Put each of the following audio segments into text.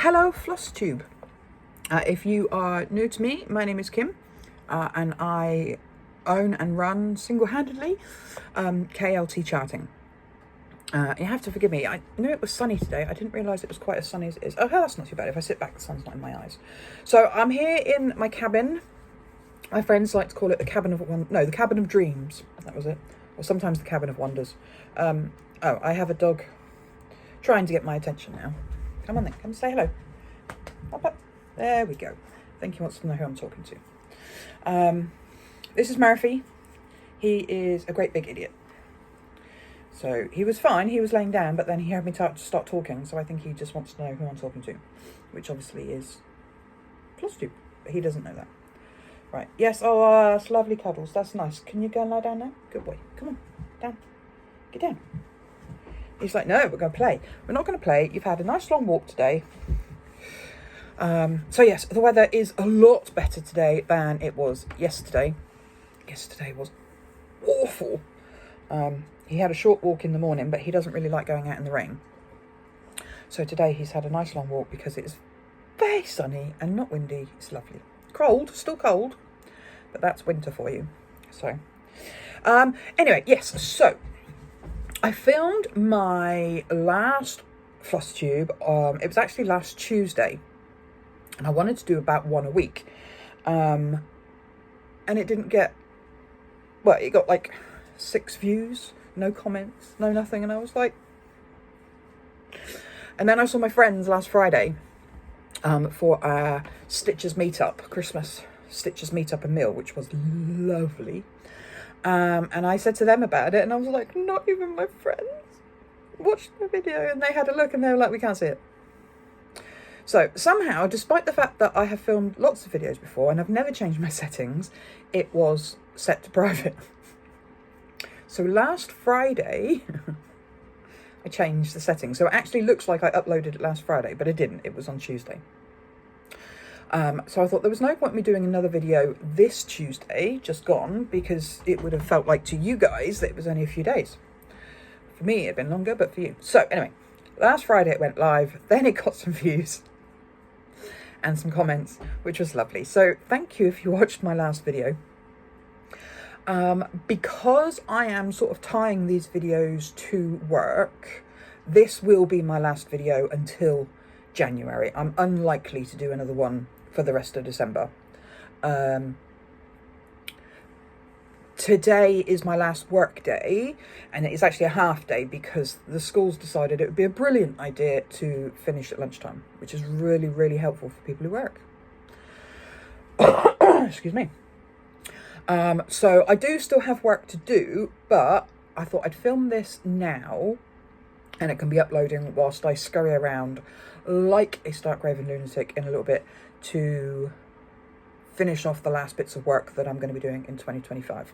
Hello Flosstube. If you are new to me, my name is Kim, and I own and run single-handedly KLT Charting. You have to forgive me, I knew it was sunny today. I didn't realise it was quite as sunny as it is. Oh, that's not too bad. If I sit back, the sun's not in my eyes. So I'm here in my cabin. My friends like to call it the cabin of the cabin of dreams. That was it. Or sometimes the cabin of wonders. Oh, I have a dog trying to get my attention now. Come on then, come say hello. Up, up. There we go. I think he wants to know who I'm talking to. This is Murphy. He is a great big idiot. So he was fine, he was laying down, but then he heard me start talking, so I think he just wants to know who I'm talking to, which obviously is Flosstube, but he doesn't know that. Right, yes, oh, that's lovely cuddles, that's nice. Can you go and lie down now? Good boy, come on, down, get down. He's like, no, we're going to play. We're not going to play. You've had a nice long walk today. So yes, the weather is a lot better today than it was yesterday. Yesterday was awful. He had a short walk in the morning, but he doesn't really like going out in the rain. So today he's had a nice long walk because it's very sunny and not windy. It's lovely. Cold, still cold, but that's winter for you. So, anyway, yes, so I filmed my last Flosstube. It was actually last Tuesday, and I wanted to do about one a week, and it didn't get, well, it got like 6 views, no comments, no nothing, and I was like, and then I saw my friends last Friday for our Stitches meetup, Christmas Stitches meetup and meal, which was lovely. And I said to them about it, and I was like, not even my friends watched the video, and they had a look and they were like, we can't see it. So somehow, despite the fact that I have filmed lots of videos before and I've never changed my settings, it was set to private. So last Friday, I changed the settings. So it actually looks like I uploaded it last Friday, but I didn't. It was on Tuesday. So I thought there was no point me doing another video this Tuesday, just gone, because it would have felt like to you guys that it was only a few days. For me, it had been longer, but for you. So anyway, last Friday it went live, then it got some views and some comments, which was lovely. So thank you if you watched my last video. Because I am sort of tying these videos to work, this will be my last video until January. I'm unlikely to do another one for the rest of December. Today is my last work day, and it is actually a half day because the schools decided it would be a brilliant idea to finish at lunchtime, which is really, really helpful for people who work. Excuse me. So I do still have work to do, but I thought I'd film this now, and it can be uploading whilst I scurry around like a stark-raving lunatic in a little bit to finish off the last bits of work that I'm going to be doing in 2025.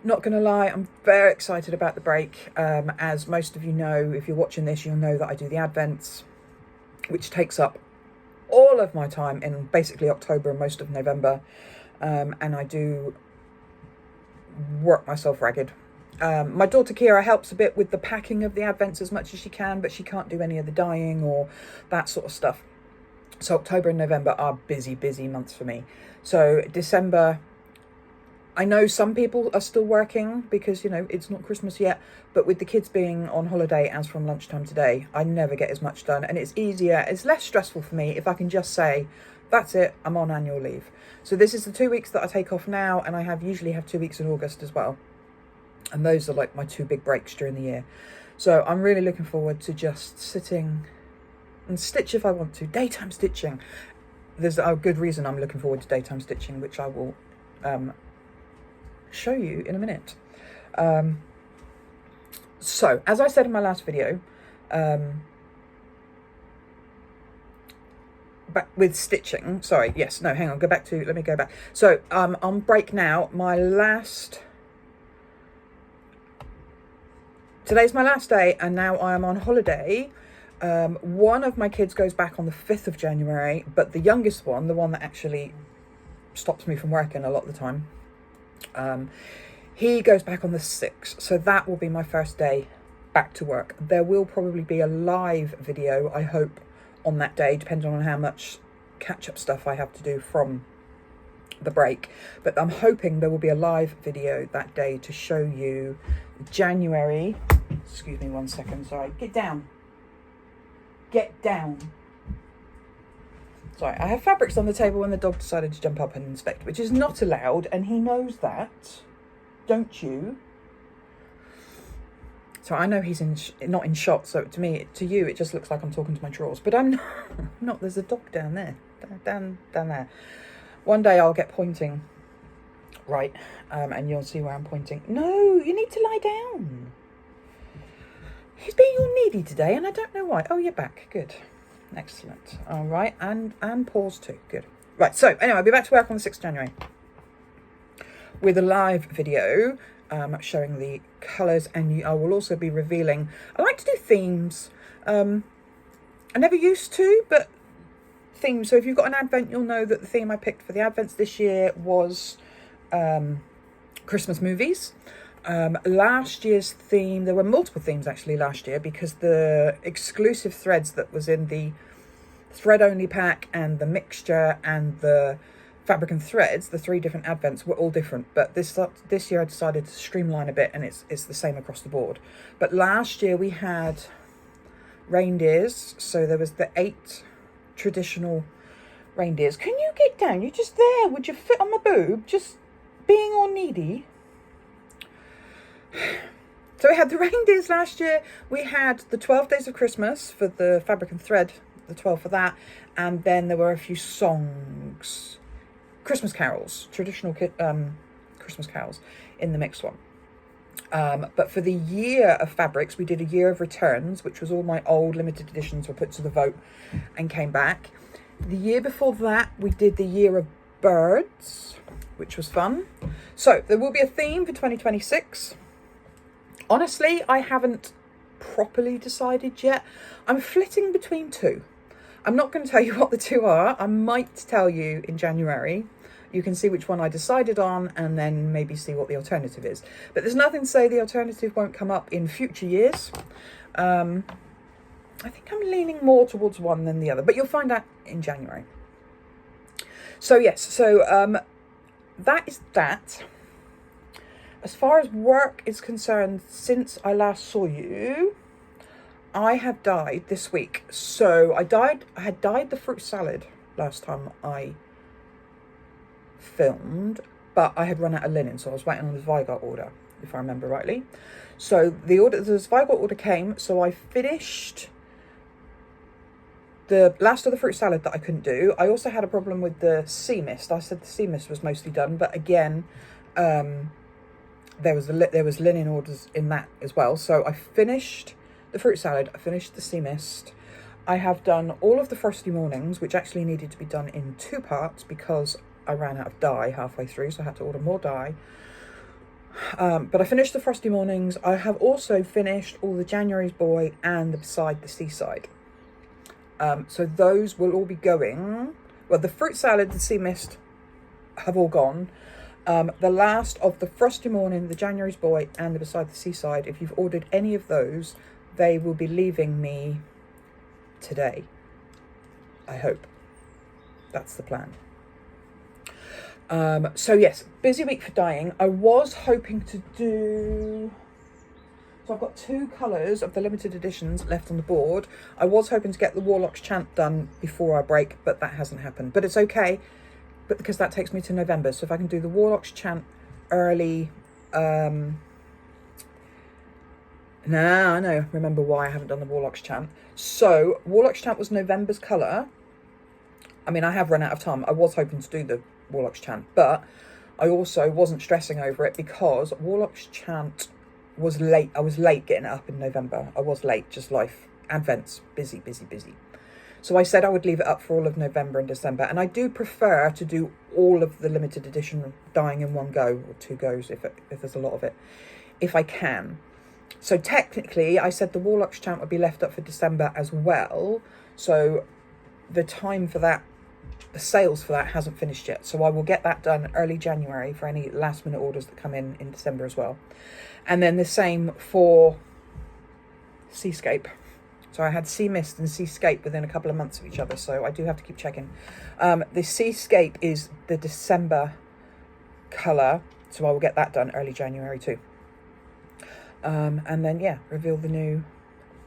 Not going to lie, I'm very excited about the break. As most of you know, if you're watching this, you'll know that I do the Advents, which takes up all of my time in basically October and most of November. And I do work myself ragged. My daughter Kira helps a bit with the packing of the Advents as much as she can, but she can't do any of the dyeing or that sort of stuff. So October and November are busy, busy months for me. So December, I know some people are still working because, you know, it's not Christmas yet, but with the kids being on holiday as from lunchtime today, I never get as much done, and it's easier, it's less stressful for me if I can just say, that's it, I'm on annual leave. So this is the 2 weeks that I take off now, and I usually have 2 weeks in August as well. And those are like my 2 big breaks during the year. So I'm really looking forward to just sitting and stitch if I want to. Daytime stitching. There's a good reason I'm looking forward to daytime stitching, which I will show you in a minute. So, as I said in my last video, back with stitching, sorry, yes, no, hang on, let me go back. So, on break now, today's my last day, and now I am on holiday. One of my kids goes back on the 5th of January, but the youngest one, the one that actually stops me from working a lot of the time, he goes back on the 6th. So that will be my first day back to work. There will probably be a live video, I hope, on that day, depending on how much catch-up stuff I have to do from the break. But I'm hoping there will be a live video that day to show you January. Excuse me 1 second, sorry. Get down. Get down. Sorry, I have fabrics on the table when the dog decided to jump up and inspect, which is not allowed, and he knows that. Don't you? So I know he's not in shot, so to you, it just looks like I'm talking to my drawers. But I'm not. There's a dog down there. Down there. One day I'll get pointing right, and you'll see where I'm pointing. No, you need to lie down. He's being all needy today, and I don't know why. Oh, you're back. Good. Excellent. All right, and pause too. Good. Right, so anyway, I'll be back to work on the 6th of January with a live video showing the colours, and I will also be revealing. I like to do themes. I never used to, but themes. So if you've got an Advent, you'll know that the theme I picked for the Advents this year was Christmas movies. Last year's theme, there were multiple themes actually last year, because the exclusive threads that was in the thread only pack and the mixture and the fabric and threads, the 3 different Advents, were all different. But this year I decided to streamline a bit, and it's the same across the board. But last year we had reindeers, so there was the 8 traditional reindeers. Can you get down? You're just there. Would you fit on my boob? Just being all needy. So we had the reindeers last year. We had the 12 Days of Christmas for the fabric and thread, the 12 for that. And then there were a few songs, Christmas carols, traditional Christmas carols in the mixed one. But for the year of fabrics, we did a year of returns, which was all my old limited editions were put to the vote and came back. The year before that, we did the year of birds, which was fun. So there will be a theme for 2026. Honestly, I haven't properly decided yet. I'm flitting between 2. I'm not going to tell you what the 2 are. I might tell you in January. You can see which one I decided on and then maybe see what the alternative is. But there's nothing to say the alternative won't come up in future years. I think I'm leaning more towards one than the other, but you'll find out in January. So yes, that is that. As far as work is concerned, since I last saw you, I have dyed this week. So I had dyed the fruit salad last time I filmed, but I had run out of linen, so I was waiting on the Zweigart order, if I remember rightly. So the Zweigart order came, so I finished the last of the fruit salad that I couldn't do. I also had a problem with the sea mist. I said the sea mist was mostly done, but again, there was linen orders in that as well. So I finished the fruit salad, I finished the sea mist. I have done all of the frosty mornings, which actually needed to be done in 2 parts because I ran out of dye halfway through, so I had to order more dye. But I finished the frosty mornings. I have also finished all the January's Boy and the Beside the Seaside. So those will all be going. Well, the fruit salad, the sea mist have all gone. The last of the frosty morning, the January's Boy and the Beside the Seaside, if you've ordered any of those, they will be leaving me today. I hope. That's the plan. So yes, busy week for dyeing. I was hoping to do... So I've got 2 colours of the limited editions left on the board. I was hoping to get the Warlock's Chant done before I break, but that hasn't happened. But it's okay, but because that takes me to November. So if I can do the Warlock's Chant early... Nah, I know. Remember why I haven't done the Warlock's Chant. So Warlock's Chant was November's colour. I mean, I have run out of time. I was hoping to do the Warlock's Chant, but I also wasn't stressing over it because Warlock's Chant was late. I was late getting it up in November. I was late, just life. Advents, busy. So I said I would leave it up for all of November and December, and I do prefer to do all of the limited edition dyeing in one go, or 2 goes if there's a lot of it, if I can. So technically, I said the Warlock's Chant would be left up for December as well. So the time for that, the sales for that hasn't finished yet. So I will get that done early January for any last minute orders that come in December as well. And then the same for Seascape, So I had Sea Mist and Seascape within a couple of months of each other, so I do have to keep checking. The Seascape is the December colour, so I will get that done early January too. And then, yeah, reveal the new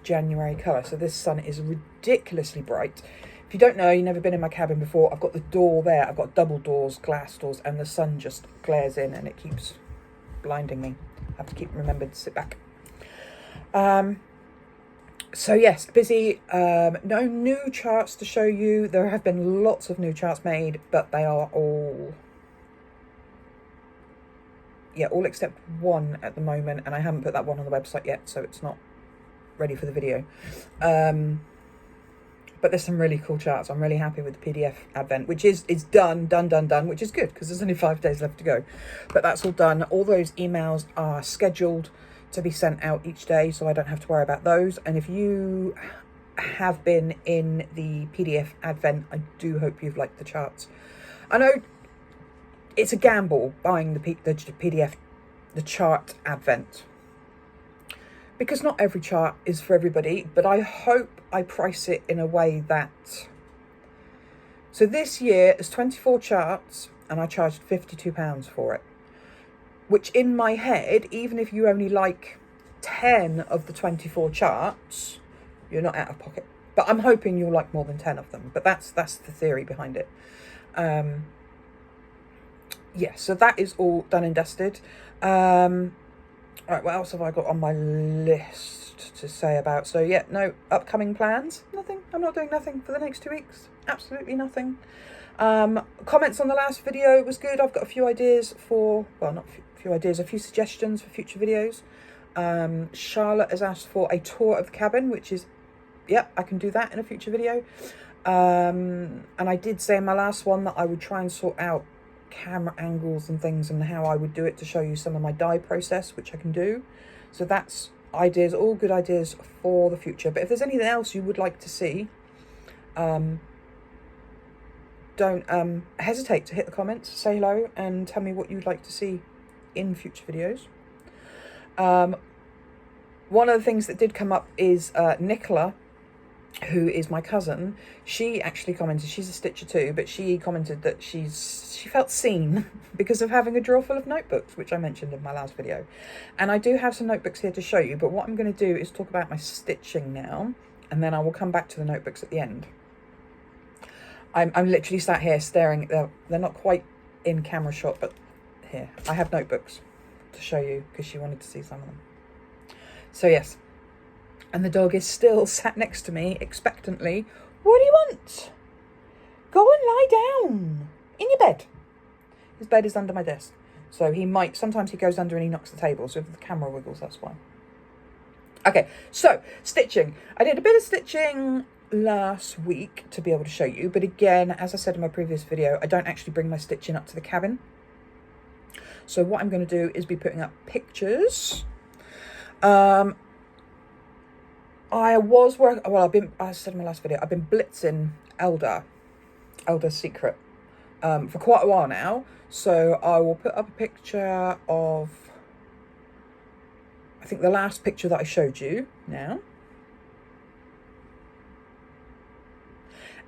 January colour. So this sun is ridiculously bright. If you don't know, you've never been in my cabin before, I've got the door there. I've got double doors, glass doors, and the sun just glares in and it keeps blinding me. I have to keep remembering to sit back. So yes, busy. No new charts to show you. There have been lots of new charts made, but they are all... yeah, all except one at the moment, and I haven't put that one on the website yet, so it's not ready for the video. But there's some really cool charts. I'm really happy with the PDF advent, which is done, which is good because there's only 5 days left to go. But that's all done. All those emails are scheduled to be sent out each day, so I don't have to worry about those. And if you have been in the PDF advent, I do hope you've liked the charts. I know it's a gamble buying the PDF, the chart advent, because not every chart is for everybody, but I hope I price it in a way that... So this year there's 24 charts and I charged £52 for it, which in my head, even if you only like 10 of the 24 charts, you're not out of pocket. But I'm hoping you'll like more than 10 of them, but that's the theory behind it. Yeah, so that is all done and dusted. Right, what else have I got on my list to say about? So yeah, no upcoming plans. Nothing. I'm not doing nothing for the next 2 weeks. Absolutely nothing. Comments on the last video was good. I've got a few ideas for, well, not a few ideas, a few suggestions for future videos. Charlotte has asked for a tour of the cabin, which is, yeah, I can do that in a future video. And I did say in my last one that I would try and sort out camera angles and things and how I would do it to show you some of my dye process, which I can do. So that's ideas, all good ideas for the future. But if there's anything else you would like to see, don't hesitate to hit the comments, say hello and tell me what you'd like to see in future videos. One of the things that did come up is Nicola, who is my cousin. She actually commented, she's a stitcher too, but she commented that she felt seen because of having a drawer full of notebooks, which I mentioned in my last video. And I do have some notebooks here to show you, but what I'm going to do is talk about my stitching now, and then I will come back to the notebooks at the end. I'm literally sat here staring at they're not quite in camera shot, but here I have notebooks to show you because she wanted to see some of them. So yes, and the dog is still sat next to me expectantly. What do you want? Go and lie down in your bed. His bed is under my desk, so he might, sometimes he goes under and he knocks the table, so if the camera wiggles, that's why. Okay, so stitching. I did a bit of stitching last week to be able to show you, but again, as I said in my previous video, I don't actually bring my stitching up to the cabin. So what I'm going to do is be putting up pictures. I was working, well, I said in my last video, I've been blitzing Elder's Secret for quite a while now. So I will put up a picture of, I think the last picture that I showed you now.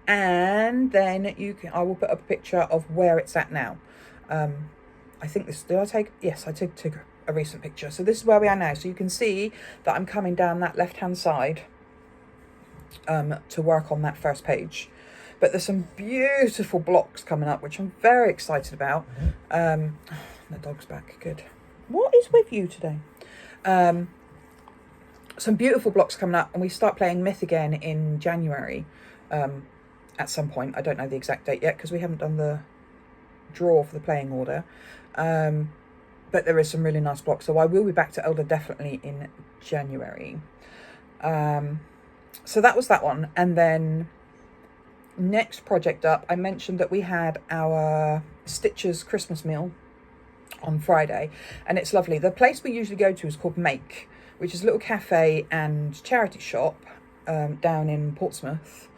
And then I will put up a picture of where it's at now. I think this, did I take, yes, I took a recent picture. So this is where we are now. So you can see that I'm coming down that left-hand side to work on that first page. But there's some beautiful blocks coming up, which I'm very excited about. The dog's back, good. What is with you today? Some beautiful blocks coming up, and we start playing Myth again in January at some point. I don't know the exact date yet because we haven't done the draw for the playing order. But there is some really nice blocks, so I will be back to Elder definitely in January. So that was that one. And then next project up, I mentioned that we had our Stitchers Christmas meal on Friday, and it's lovely. The place we usually go to is called Make, which is a little cafe and charity shop down in Portsmouth.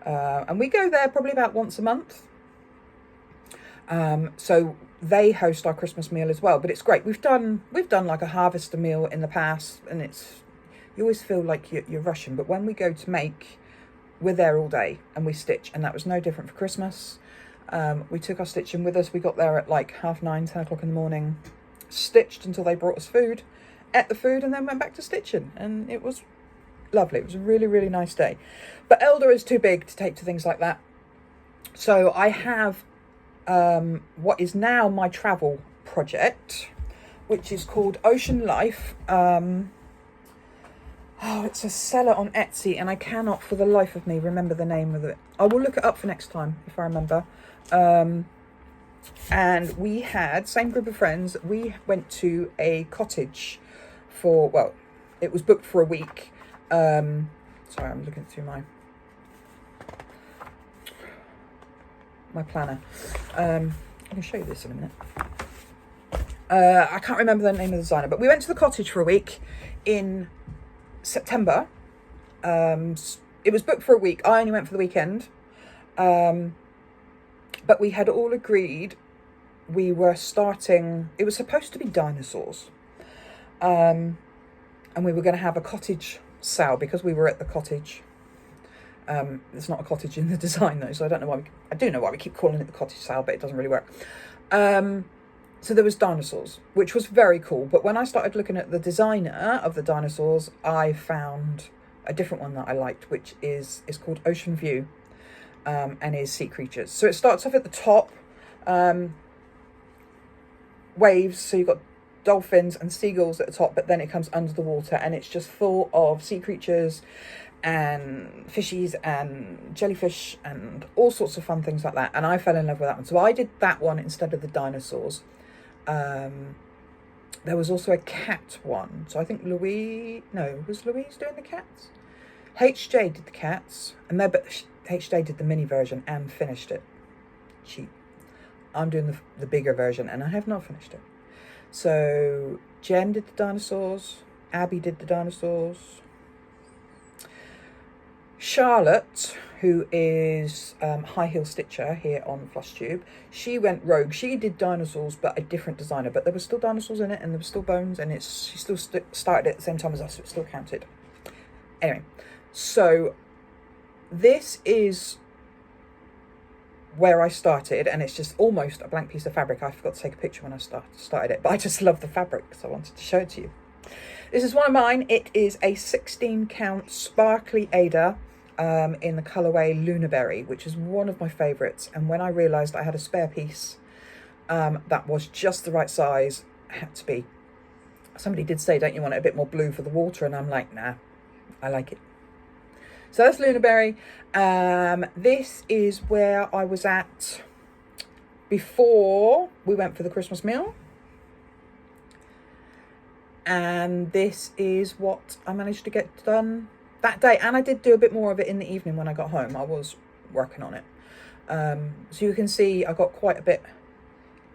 And we go there probably about once a month. So they host our Christmas meal as well, but it's great. We've done like a harvester meal in the past, and it's you always feel like you're rushing. But when we go to make, we're there all day and we stitch, and that was no different for Christmas. We took our stitching with us. We got there at like 9:30, 10 o'clock in the morning, stitched until they brought us food, ate the food, and then went back to stitching. And it was lovely. It was a really, really nice day. But Elder is too big to take to things like that. So I have what is now my travel project, which is called Ocean Life. It's a seller on Etsy, and I cannot for the life of me remember the name of it. I will look it up for next time if I remember. And we had, same group of friends, we went to a cottage for, well, it was booked for a week. Sorry, I'm looking through my planner. I can show you this in a minute. I can't remember the name of the designer, but we went to the cottage for a week in September. It was booked for a week. I only went for the weekend. But we had all agreed we were starting, it was supposed to be dinosaurs. And we were going to have a cottage sale because we were at the cottage. There's not a cottage in the design though, so I don't know why I do know why we keep calling it the cottage sale, but it doesn't really work. So there was dinosaurs, which was very cool. But when I started looking at the designer of the dinosaurs, I found a different one that I liked, which is called Ocean View, and is sea creatures. So it starts off at the top, waves. So you've got dolphins and seagulls at the top, but then it comes under the water, and it's just full of sea creatures and fishies and jellyfish and all sorts of fun things like that. And I fell in love with that one. So I did that one instead of the dinosaurs. There was also a cat one. So I think was Louise doing the cats? HJ did the cats, and but HJ did the mini version and finished it. Cheap. I'm doing the bigger version, and I have not finished it. So Jen did the dinosaurs. Abby did the dinosaurs. Charlotte, who is High Heel Stitcher here on Flosstube, she went rogue. She did dinosaurs, but a different designer. But there were still dinosaurs in it, and there were still bones, and she still started at the same time as us, so it still counted. Anyway, so this is where I started, and it's just almost a blank piece of fabric. I forgot to take a picture when I started it, but I just love the fabric, so I wanted to show it to you. This is one of mine. It is a 16 count sparkly Ada in the colourway Lunaberry, which is one of my favourites. And when I realised I had a spare piece that was just the right size, had to be. Somebody did say, don't you want it a bit more blue for the water? And I'm like, nah, I like it. So that's Lunaberry. This is where I was at before we went for the Christmas meal. And this is what I managed to get done that day. And I did do a bit more of it in the evening when I got home. I was working on it. So you can see I got quite a bit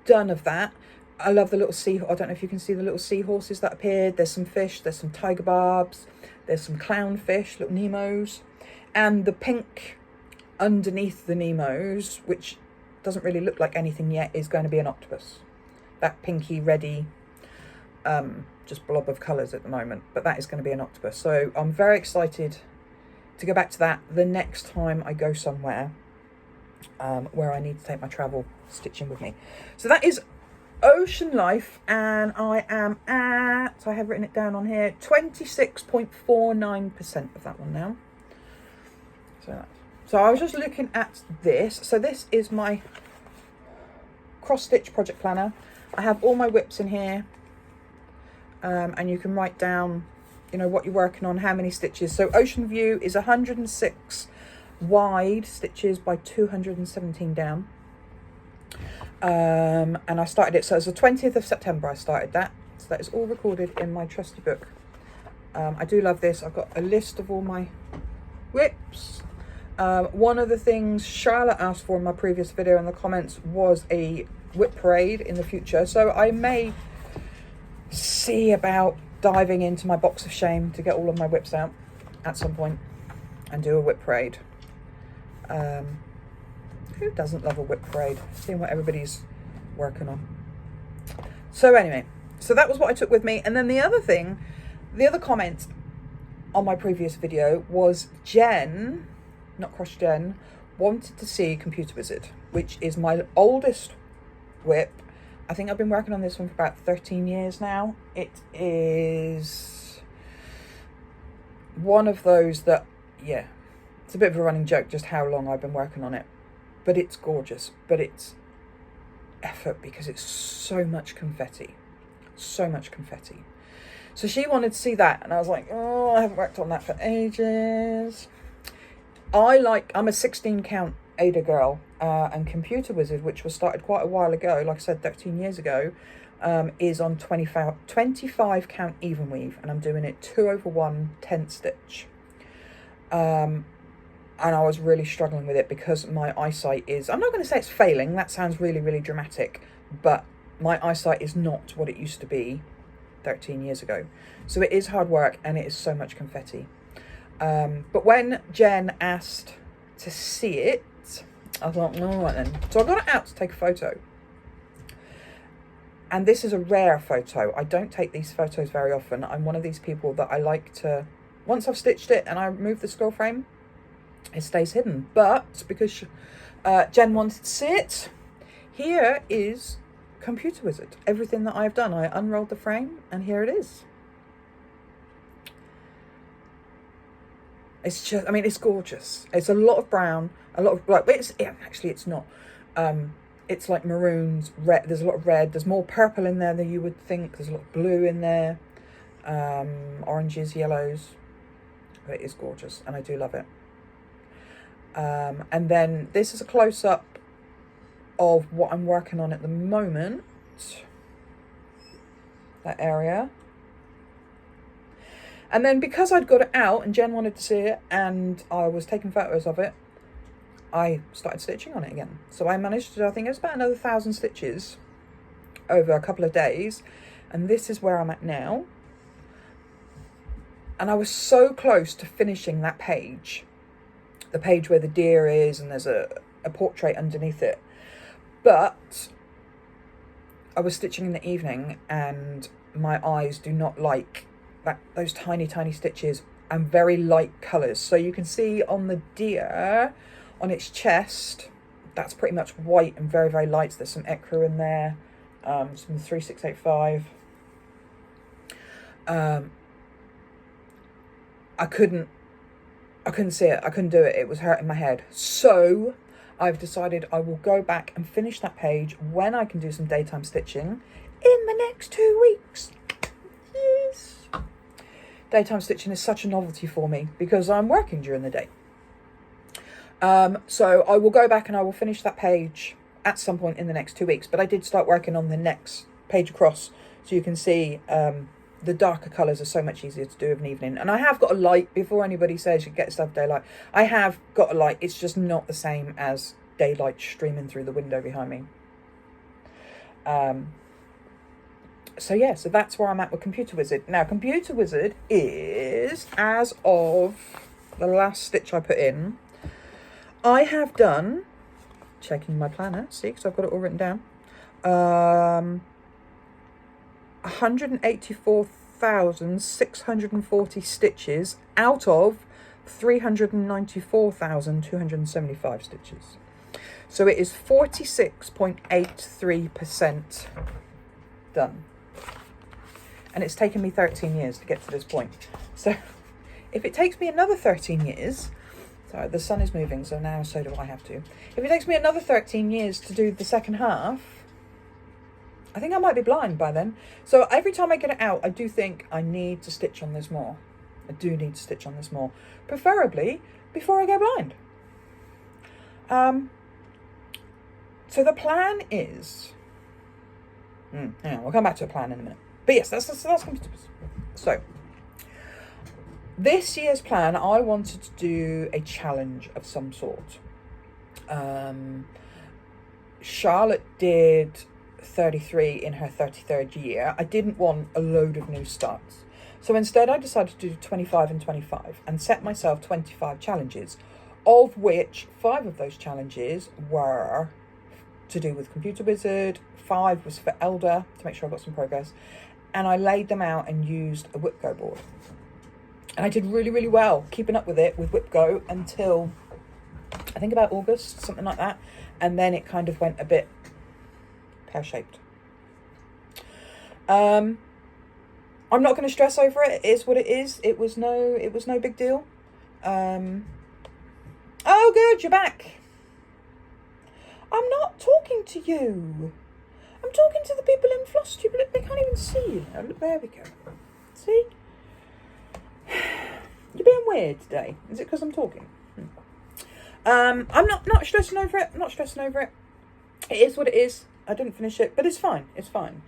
done of that. I love the little I don't know if you can see the little seahorses that appeared. There's some fish. There's some tiger barbs. There's some clownfish, little Nemos. And the pink underneath the Nemos, which doesn't really look like anything yet, is going to be an octopus. That pinky, reddy, just blob of colours at the moment, but that is going to be an octopus. So I'm very excited to go back to that the next time I go somewhere where I need to take my travel stitching with me. So that is Ocean Life, and I am at, I have written it down on here, 26.49% of that one now. So I was just looking at this. So this is my cross stitch project planner. I have all my whips in here, and you can write down, you know, what you're working on, how many stitches. So Ocean View is 106 wide stitches by 217 down. And I started it, so it was the 20th of September I started that. So that is all recorded in my trusty book. I do love this. I've got a list of all my whips. One of the things Charlotte asked for in my previous video in the comments was a whip parade in the future. So I may see about diving into my box of shame to get all of my whips out at some point and do a whip parade. Who doesn't love a whip parade? Seeing what everybody's working on. So anyway, so that was what I took with me. And then the other thing, the other comment on my previous video was Jen, not Crush Jen, wanted to see Computer Wizard, which is my oldest whip. I think I've been working on this one for about 13 years now. It is one of those that, yeah, it's a bit of a running joke just how long I've been working on it. But it's gorgeous, but it's effort because it's so much confetti. So much confetti. So she wanted to see that, and I was like, oh, I haven't worked on that for ages. I'm a 16 count Ada girl, and Computer Wizard, which was started quite a while ago, like I said, 13 years ago, is on 25 count even weave, and I'm doing it 2/1 10 stitch. And I was really struggling with it because my eyesight is, I'm not going to say it's failing, that sounds really, really dramatic, but my eyesight is not what it used to be 13 years ago. So it is hard work, and it is so much confetti. But when Jen asked to see it, I thought, all right then. So I got it out to take a photo. And this is a rare photo. I don't take these photos very often. I'm one of these people that I like to, once I've stitched it and I remove the scroll frame, it stays hidden. But because Jen wanted to see it, here is Computer Wizard. Everything that I've done. I unrolled the frame and here it is. It's just, I mean, it's gorgeous. It's a lot of brown, a lot of black, but actually it's not. It's like maroons, red. There's a lot of red. There's more purple in there than you would think. There's a lot of blue in there, oranges, yellows. But it is gorgeous, and I do love it. And then this is a close-up of what I'm working on at the moment. That area. And then because I'd got it out and Jen wanted to see it and I was taking photos of it, I started stitching on it again. So I managed to do, I think it was about another 1,000 stitches over a couple of days. And this is where I'm at now. And I was so close to finishing that page. The page where the deer is and there's a portrait underneath it. But I was stitching in the evening and my eyes do not like those tiny stitches and very light colours. So you can see on the deer, on its chest, that's pretty much white and very, very light. There's some ecru in there, some 3685. I couldn't see it. I couldn't do it. It was hurting my head. So I've decided I will go back and finish that page when I can do some daytime stitching in the next 2 weeks. Yes. Daytime stitching is such a novelty for me because I'm working during the day. So I will go back and I will finish that page at some point in the next 2 weeks. But I did start working on the next page across. So you can see the darker colours are so much easier to do of an evening. And I have got a light, before anybody says you get stuff daylight. I have got a light. It's just not the same as daylight streaming through the window behind me. So yeah, so that's where I'm at with Computer Wizard. Now, Computer Wizard is, as of the last stitch I put in, I have done, checking my planner, see, because I've got it all written down, 184,640 stitches out of 394,275 stitches. So it is 46.83% done. And it's taken me 13 years to get to this point. So if it takes me another 13 years, so the sun is moving, so now so do I have to. If it takes me another 13 years to do the second half, I think I might be blind by then. So every time I get it out, I do think I need to stitch on this more. I do need to stitch on this more. Preferably before I go blind. So the plan is... yeah, we'll come back to a plan in a minute. But yes, that's Computer Wizard. So, this year's plan, I wanted to do a challenge of some sort. Charlotte did 33 in her 33rd year. I didn't want a load of new starts. So instead I decided to do 25 and 25 and set myself 25 challenges, of which 5 of those challenges were to do with Computer Wizard, 5 was for Elder, to make sure I got some progress, and I laid them out and used a whip go board. And I did really, really well keeping up with it with Whip Go until I think about August, something like that. And then it kind of went a bit pear-shaped. I'm not going to stress over it. It is what it is. It was no big deal. Oh, good, you're back. I'm not talking to you. I'm talking to the people in Flosstube. Look, they can't even see you now. Look, there we go. See? You're being weird today. Is it because I'm talking? I'm not stressing over it. I'm not stressing over it. It is what it is. I didn't finish it, but it's fine. It's fine.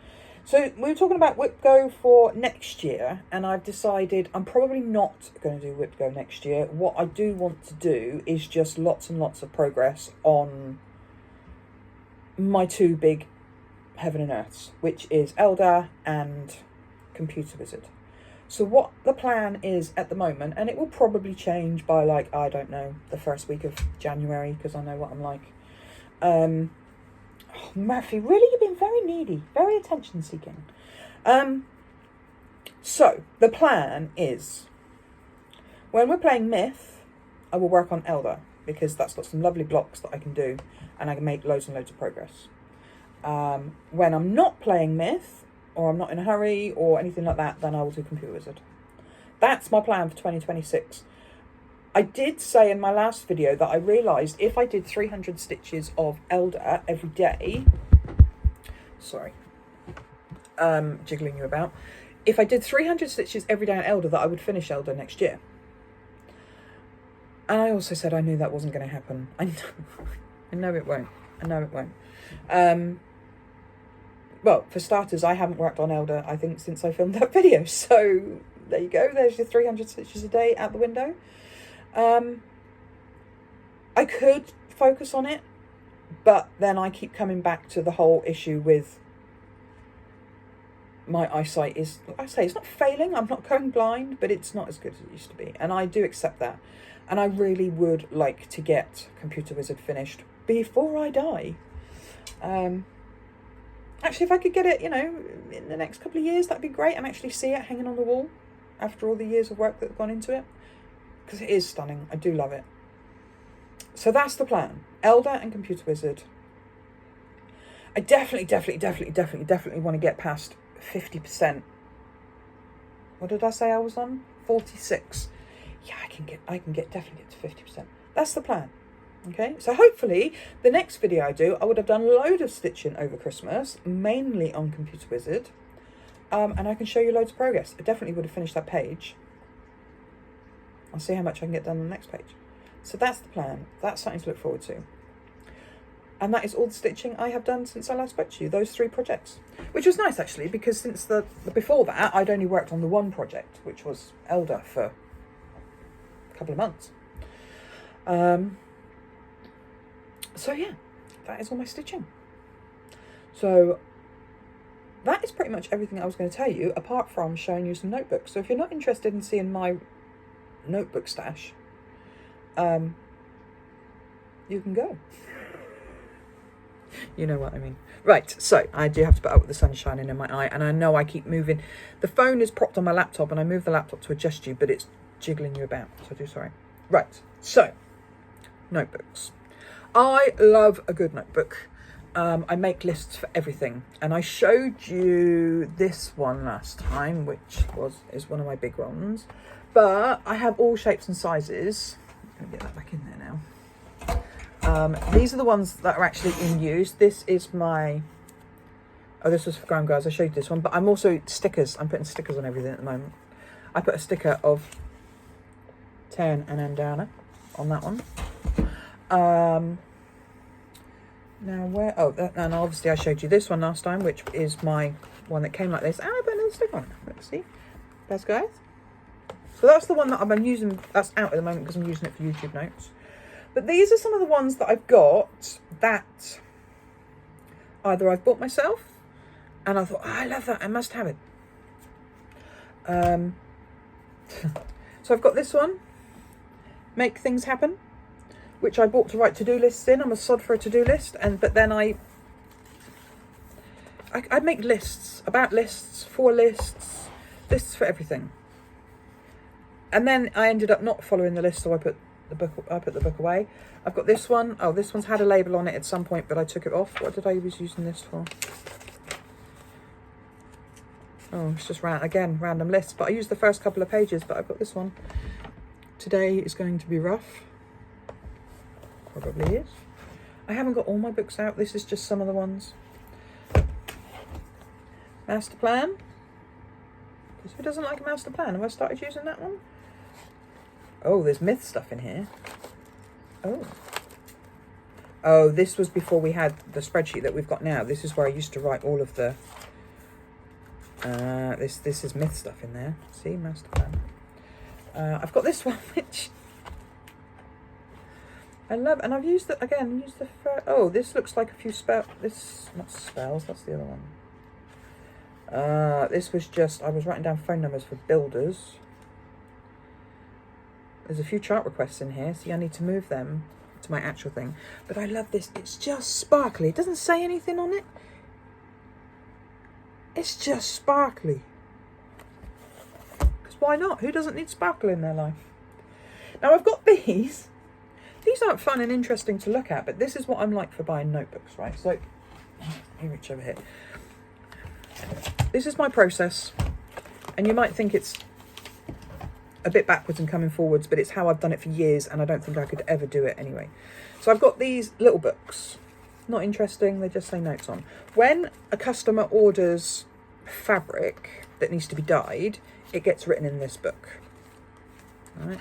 So we were talking about Whip Go for next year, and I've decided I'm probably not going to do Whip Go next year. What I do want to do is just lots and lots of progress on my two big Heaven and Earths, which is Elder and Computer Wizard. So what the plan is at the moment, and it will probably change by, like, I don't know, the first week of January, because I know what I'm like. Oh, Murphy, really? You've been very needy, very attention-seeking. So the plan is, when we're playing Myth, I will work on Elder, because that's got some lovely blocks that I can do, and I can make loads and loads of progress. When I'm not playing Myth, or I'm not in a hurry, or anything like that, then I will do Computer Wizard. That's my plan for 2026. I did say in my last video that I realised if I did 300 stitches of Elder every day, sorry, jiggling you about, if I did 300 stitches every day on Elder, that I would finish Elder next year. And I also said I knew that wasn't going to happen. I know it won't. I know it won't. Well, for starters, I haven't worked on Elder, I think, since I filmed that video. So there you go. There's your 300 stitches a day out the window. I could focus on it, but then I keep coming back to the whole issue with my eyesight is, I say, it's not failing. I'm not going blind, but it's not as good as it used to be. And I do accept that. And I really would like to get Computer Wizard finished before I die. Actually, if I could get it, you know, in the next couple of years, that'd be great. And actually see it hanging on the wall after all the years of work that have gone into it. Because it is stunning. I do love it. So that's the plan. Elder and Computer Wizard. I definitely want to get past 50%. What did I say I was on? 46. Yeah, I can definitely get to 50%. That's the plan. Okay, so hopefully the next video I do, I would have done a load of stitching over Christmas, mainly on Computer Wizard, and I can show you loads of progress. I definitely would have finished that page. I'll see how much I can get done on the next page. So that's the plan. That's something to look forward to. And that is all the stitching I have done since I last spoke to you, those 3 projects. Which was nice, actually, because since before that, I'd only worked on the one project, which was Elder, for a couple of months. So yeah, that is all my stitching. So that is pretty much everything I was going to tell you, apart from showing you some notebooks. So if you're not interested in seeing my notebook stash, you can go. You know what I mean. Right, so I do have to put up with the sun shining in my eye, and I know I keep moving. The phone is propped on my laptop, and I move the laptop to adjust you, but it's jiggling you about, so I do sorry. Right, so notebooks. I love a good notebook. I make lists for everything, and I showed you this one last time, which is one of my big ones, but I have all shapes and sizes. Let me get that back in there now. These are the ones that are actually in use. This is my, this was for Grown Girls. I showed you this one, but I'm also stickers. I'm putting stickers on everything at the moment. I put a sticker of Taryn and Andana on that one. Now where, and obviously I showed you this one last time, which is my one that came like this, and I put another sticker on it. Let's see. Let's go. So that's the one that I'm using, that's out at the moment because I'm using it for YouTube notes. But these are some of the ones that I've got that either I've bought myself and I thought, oh, I love that, I must have it. So I've got this one, Make Things Happen, which I bought to write to-do lists in. I'm a sod for a to-do list, but then I make lists, about lists, for lists, lists for everything. And then I ended up not following the list, so I put the book away. I've got this one. Oh, this one's had a label on it at some point, but I took it off. What did I was using this for? Oh, it's just random lists. But I used the first couple of pages, but I've got this one. Today is going to be rough. Probably is. I haven't got all my books out. This is just some of the ones. Master plan. Who doesn't like a master plan? Have I started using that one? Oh, there's myth stuff in here. Oh. Oh, this was before we had the spreadsheet that we've got now. This is where I used to write all of the... this is myth stuff in there. See, master plan. I've got this one, which... I love, and I've used it again. Oh, this looks like a few spells. This, not spells, that's the other one. This was just, I was writing down phone numbers for builders. There's a few chart requests in here. See, I need to move them to my actual thing. But I love this. It's just sparkly. It doesn't say anything on it. It's just sparkly. Because why not? Who doesn't need sparkle in their life? Now, I've got these. These aren't fun and interesting to look at, but this is what I'm like for buying notebooks, right? So, let me reach over here. This is my process. And you might think it's a bit backwards and coming forwards, but it's how I've done it for years, and I don't think I could ever do it anyway. So I've got these little books. Not interesting, they just say notes on. When a customer orders fabric that needs to be dyed, it gets written in this book. All right?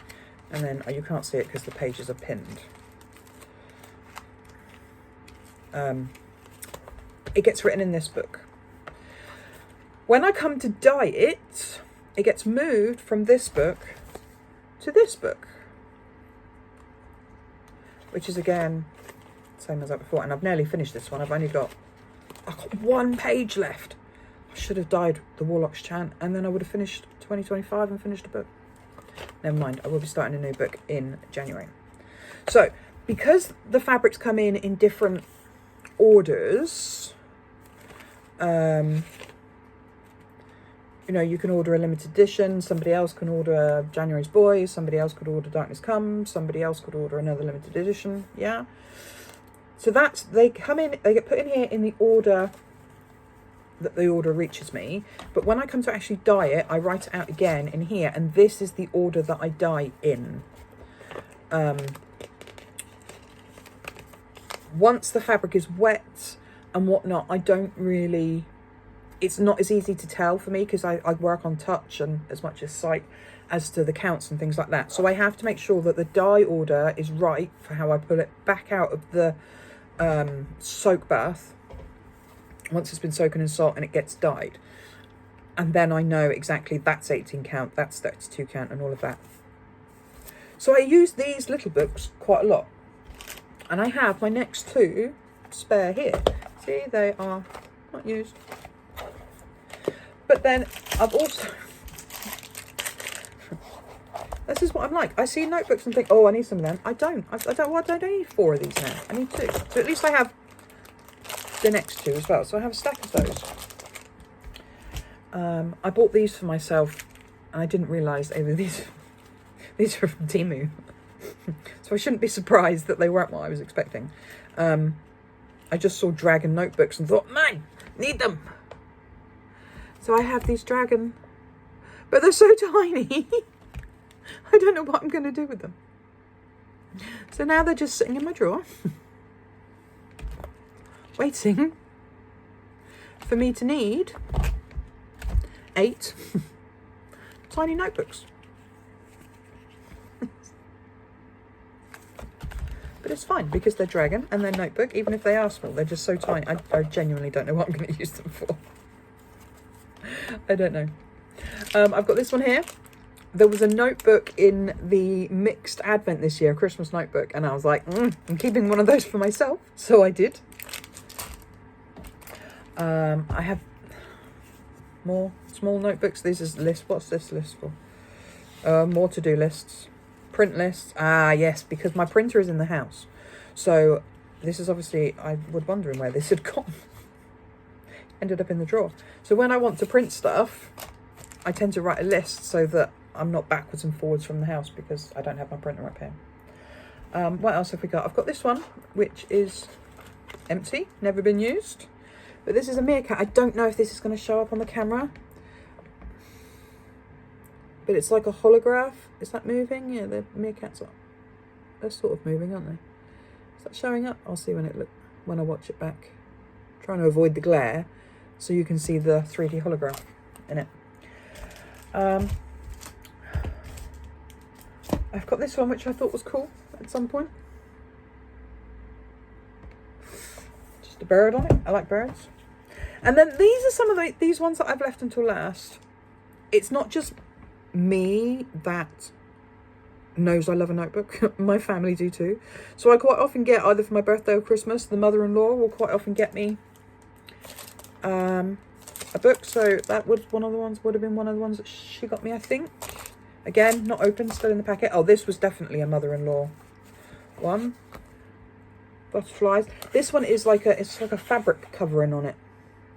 And then, oh, you can't see it because the pages are pinned. It gets written in this book. When I come to dye it, it gets moved from this book to this book. Which is, again, same as that before. And I've nearly finished this one. I've got one page left. I should have dyed the Warlock's Chant, and then I would have finished 2025 and finished the book. Never mind, I will be starting a new book in January. So, because the fabrics come in different orders, you know, you can order a limited edition, somebody else can order January's Boy, somebody else could order Darkness Comes, somebody else could order another limited edition, yeah? So that's, they come in, they get put in here in the order that the order reaches me, but when I come to actually dye it, I write it out again in here, and this is the order that I dye in. Once the fabric is wet and whatnot, I don't really, it's not as easy to tell for me because I work on touch and as much as sight as to the counts and things like that. So I have to make sure that the dye order is right for how I pull it back out of the soak bath once it's been soaking in salt and it gets dyed. And then I know exactly that's 18 count, that's 32 count and all of that. So I use these little books quite a lot. And I have my next two spare here. See, they are not used. But then I've also... This is what I'm like. I see notebooks and think, oh, I need some of them. I don't. I don't need 4 of these now. I need 2. So at least I have the next 2 as well. So I have a stack of those. I bought these for myself and I didn't realise they were these. These are from Temu. So I shouldn't be surprised that they weren't what I was expecting. I just saw dragon notebooks and thought, man, need them. So I have these dragon, but they're so tiny. I don't know what I'm going to do with them. So now they're just sitting in my drawer, waiting for me to need 8 tiny notebooks. But it's fine because they're dragon and they're notebook, even if they are small, they're just so tiny. I genuinely don't know what I'm going to use them for. I don't know. I've got this one here. There was a notebook in the mixed advent this year, Christmas notebook, and I was like, I'm keeping one of those for myself. So I did. I have more small notebooks. This is list. What's this list for? More to-do lists. Print lists. Ah, yes, because my printer is in the house. So this is obviously, I was wondering where this had gone. Ended up in the drawer. So when I want to print stuff, I tend to write a list so that I'm not backwards and forwards from the house because I don't have my printer up here. What else have we got? I've got this one, which is empty, never been used. But this is a meerkat. I don't know if this is going to show up on the camera. But it's like a holograph. Is that moving? Yeah, the meerkats are. They're sort of moving, aren't they? Is that showing up? I'll see when I watch it back. Trying to avoid the glare so you can see the 3D holograph in it. I've got this one, which I thought was cool at some point. Just a bird on it. I like birds. And then these are some of these ones that I've left until last. It's not just me that knows I love a notebook. My family do too. So I quite often get, either for my birthday or Christmas, the mother-in-law will quite often get me a book. So that would have been one of the ones that she got me, I think. Again, not open, still in the packet. Oh, this was definitely a mother-in-law one. Butterflies. This one is like it's like a fabric covering on it.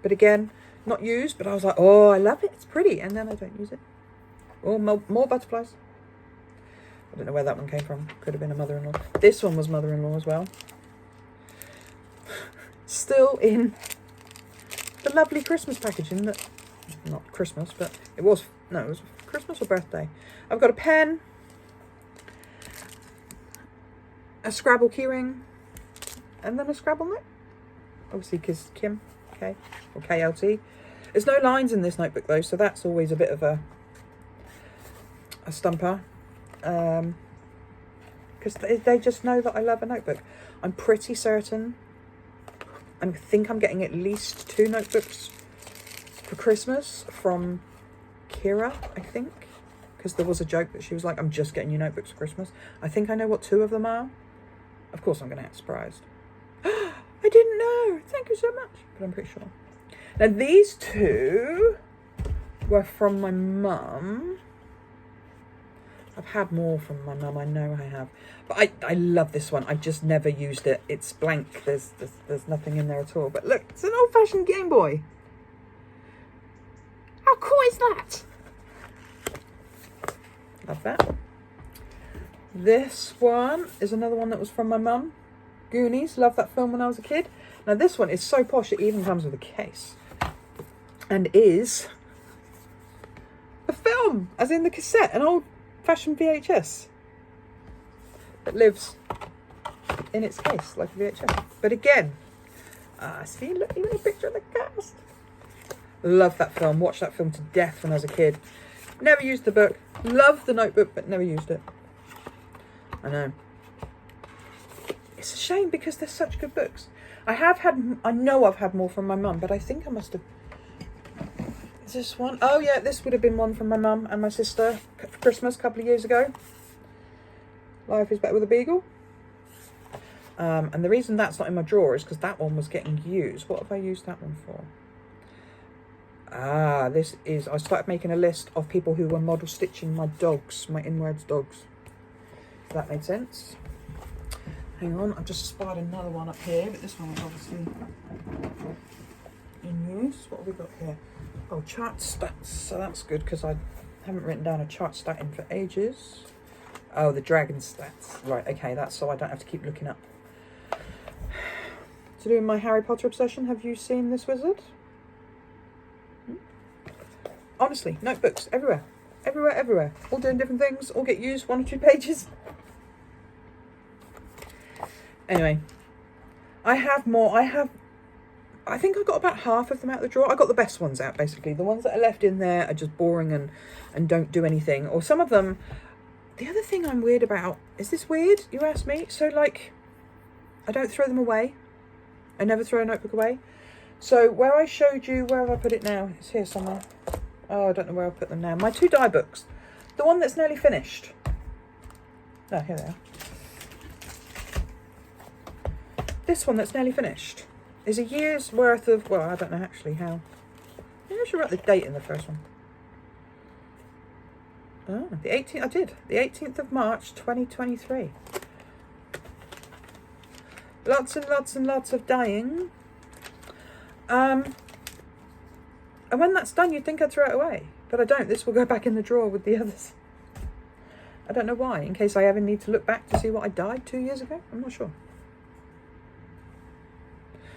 But again, not used, but I was like, oh, I love it. It's pretty. And then I don't use it. Oh, more butterflies. I don't know where that one came from. Could have been a mother-in-law. This one was mother-in-law as well. Still in the lovely Christmas packaging that, not Christmas, but it was Christmas or birthday. I've got a pen, a Scrabble keyring, and then a Scrabble note. Obviously, because Kim, K, or KLT. There's no lines in this notebook though, so that's always a bit of a stumper. Because they just know that I love a notebook. I'm pretty certain. I think I'm getting at least 2 notebooks for Christmas from Kira, I think. Because there was a joke that she was like, I'm just getting you notebooks for Christmas. I think I know what 2 of them are. Of course I'm going to get surprised. I didn't know. Thank you so much. But I'm pretty sure. Now these 2 were from my mum. I've had more from my mum, I know I have. But I love this one. I've just never used it. It's blank. There's nothing in there at all. But look, it's an old-fashioned Game Boy. How cool is that? Love that. This one is another one that was from my mum. Goonies. Loved that film when I was a kid. Now this one is so posh it even comes with a case. And is a film, as in the cassette, an old-fashioned VHS that lives in its case like a VHS. But again, see, look, even a picture of the cast. Love that film. Watched that film to death when I was a kid. Never used the book. Loved the notebook, but never used it. I know. It's a shame because they're such good books. I know I've had more from my mum, but I think I must have. Is this one? Oh yeah, this would have been one from my mum and my sister for Christmas a couple of years ago. Life is Better with a Beagle. And the reason that's not in my drawer is because that one was getting used. What have I used that one for? This is, I started making a list of people who were model stitching my dogs, my inwards dogs. If that made sense. Hang on, I've just spied another one up here, but this one is obviously in use. What have we got here? Oh, chart stats. So that's good because I haven't written down a chart stat in for ages. Oh, the dragon stats. Right, okay, that's so I don't have to keep looking up. To do with my Harry Potter obsession, have you seen this wizard? Honestly, notebooks everywhere. Everywhere, everywhere. All doing different things, all get used, 1 or 2 pages. Anyway, I have more. I think I got about half of them out of the drawer. I got the best ones out, basically. The ones that are left in there are just boring and don't do anything. Or some of them, the other thing I'm weird about, is this weird, you ask me? So, like, I don't throw them away. I never throw a notebook away. So, where I showed you, where have I put it now? It's here somewhere. Oh, I don't know where I'll put them now. My 2 die books. The one that's nearly finished. Oh, here they are. This one that's nearly finished is a year's worth of, well, I don't know actually how. Maybe I should write the date in the first one. Oh, the 18th, I did. The 18th of March, 2023. Lots and lots and lots of dyeing. And when that's done, you'd think I'd throw it away. But I don't. This will go back in the drawer with the others. I don't know why, in case I ever need to look back to see what I dyed 2 years ago. I'm not sure.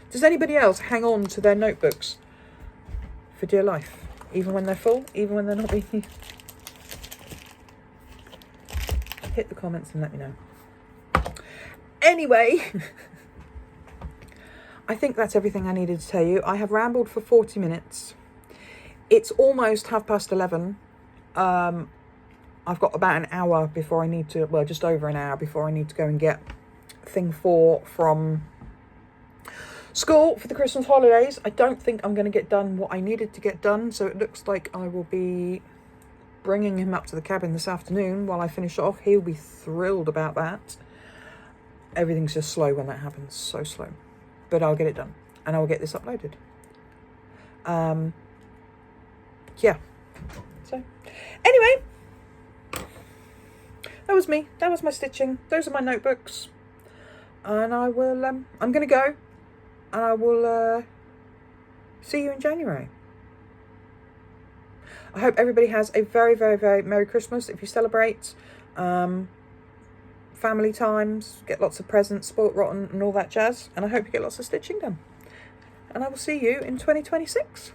Does anybody else hang on to their notebooks for dear life? Even when they're full? Even when they're not being used? Hit the comments and let me know. Anyway, I think that's everything I needed to tell you. I have rambled for 40 minutes. It's almost 11:30. I've got about an hour before I need to, well, just over an hour before I need to go and get thing 4 from school for the Christmas holidays. I don't think I'm going to get done what I needed to get done, so it looks like I will be bringing him up to the cabin this afternoon while I finish off. He'll be thrilled about that. Everything's just slow when that happens, so slow. But I'll get it done, and I'll get this uploaded. Yeah. So, anyway, that was me. That was my stitching. Those are my notebooks. And I will, I'm going to go. And I will see you in January. I hope everybody has a very, very, very Merry Christmas. If you celebrate, family times, get lots of presents, spoilt rotten and all that jazz. And I hope you get lots of stitching done. And I will see you in 2026.